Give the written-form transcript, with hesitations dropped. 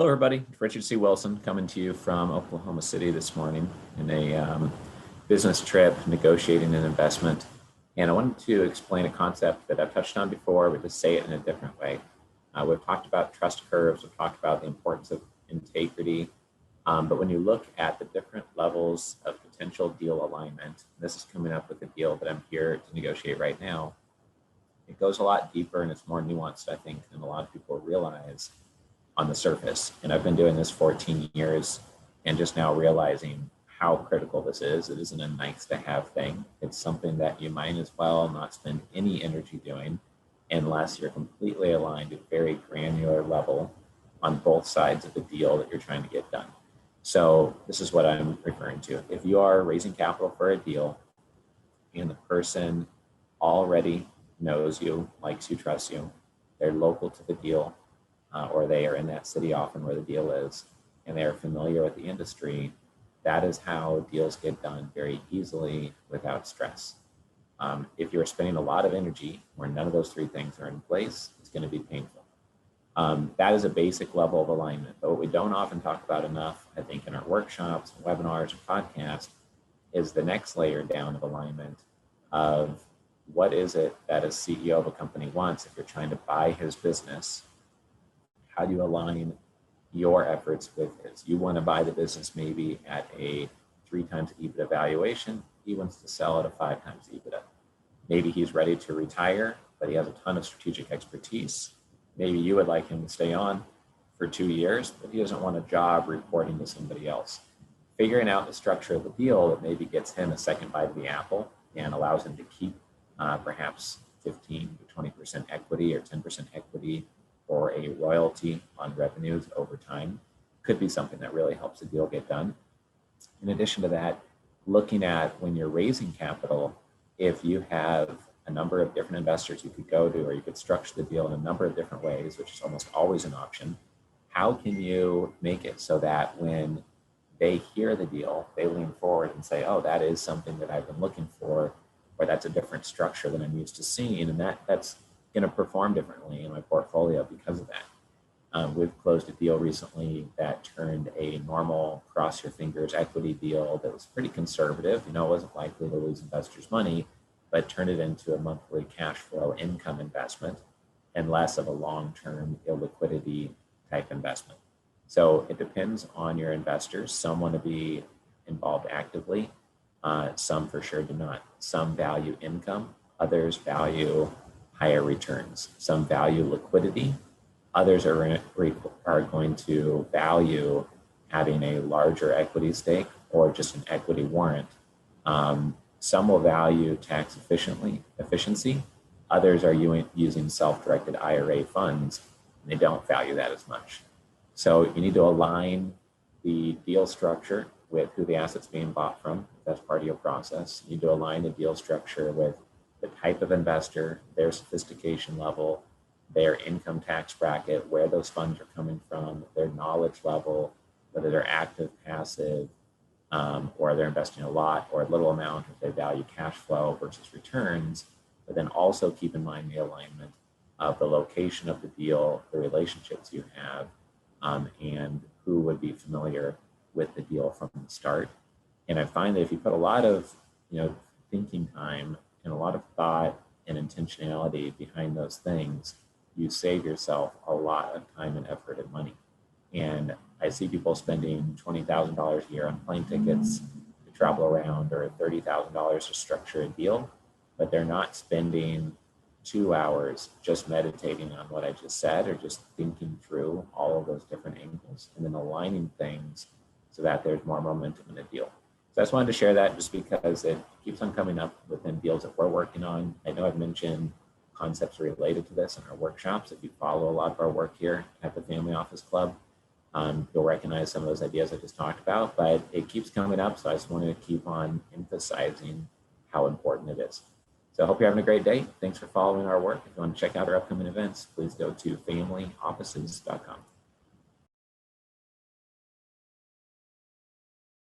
Hello, everybody. Richard C. Wilson coming to you from Oklahoma City this morning in a business trip negotiating an investment. And I wanted to explain a concept that I've touched on before, but to say it in a different way. We've talked about trust curves. We've talked about the importance of integrity. But when you look at the different levels of potential deal alignment, this is coming up with a deal that I'm here to negotiate right now. It goes a lot deeper and it's more nuanced, I think, than a lot of people realize on the surface. And I've been doing this 14 years and just now realizing how critical this is. It isn't a nice to have thing. It's something that you might as well not spend any energy doing unless you're completely aligned at a very granular level on both sides of the deal that you're trying to get done. So this is what I'm referring to. If you are raising capital for a deal and the person already knows you, likes you, trusts you, they're local to the deal, or they are in that city often where the deal is, and they are familiar with the industry, that is how deals get done very easily without stress. If you're spending a lot of energy where none of those three things are in place, it's going to be painful. That is a basic level of alignment. But what we don't often talk about enough, I think, in our workshops, webinars, or podcasts, is the next layer down of alignment of what is it that a CEO of a company wants if you're trying to buy his business. How do you align your efforts with his? You want to buy the business maybe at a 3 times EBITDA valuation. He wants to sell at a 5 times EBITDA. Maybe he's ready to retire, but he has a ton of strategic expertise. Maybe you would like him to stay on for 2 years, but he doesn't want a job reporting to somebody else. Figuring out the structure of the deal that maybe gets him a second bite of the apple and allows him to keep perhaps 15 to 20% equity or 10% equity or a royalty on revenues over time could be something that really helps the deal get done. In addition to that, looking at when you're raising capital, if you have a number of different investors you could go to, or you could structure the deal in a number of different ways, which is almost always an option, how can you make it so that when they hear the deal, they lean forward and say, oh, that is something that I've been looking for, or that's a different structure than I'm used to seeing, and that's going to perform differently in my portfolio because of that. We've closed a deal recently that turned a normal cross your fingers equity deal that was pretty conservative. It wasn't likely to lose investors' money, but turned it into a monthly cash flow income investment and less of a long-term illiquidity type investment. So it depends on your investors. Some want to be involved actively. Some for sure do not. Some value income. Others value higher returns. Some value liquidity. Others are going to value having a larger equity stake or just an equity warrant. Some will value tax efficiency. Others are using self-directed IRA funds, and they don't value that as much. So you need to align the deal structure with who the asset's being bought from. If that's part of your process. You need to align the deal structure with the type of investor, their sophistication level, their income tax bracket, where those funds are coming from, their knowledge level, whether they're active, passive, or they're investing a lot or a little amount, if they value cash flow versus returns. But then also keep in mind the alignment of the location of the deal, the relationships you have, and who would be familiar with the deal from the start. And I find that if you put a lot of thinking time and a lot of thought and intentionality behind those things, you save yourself a lot of time and effort and money. And I see people spending $20,000 a year on plane tickets to travel around, or $30,000 to structure a deal, but they're not spending 2 hours just meditating on what I just said, or just thinking through all of those different angles and then aligning things so that there's more momentum in the deal. So I just wanted to share that just because it keeps on coming up within deals that we're working on. I know I've mentioned concepts related to this in our workshops. If you follow a lot of our work here at the Family Office Club, you'll recognize some of those ideas I just talked about, but it keeps coming up. So I just wanted to keep on emphasizing how important it is. So I hope you're having a great day. Thanks for following our work. If you want to check out our upcoming events, please go to familyoffices.com.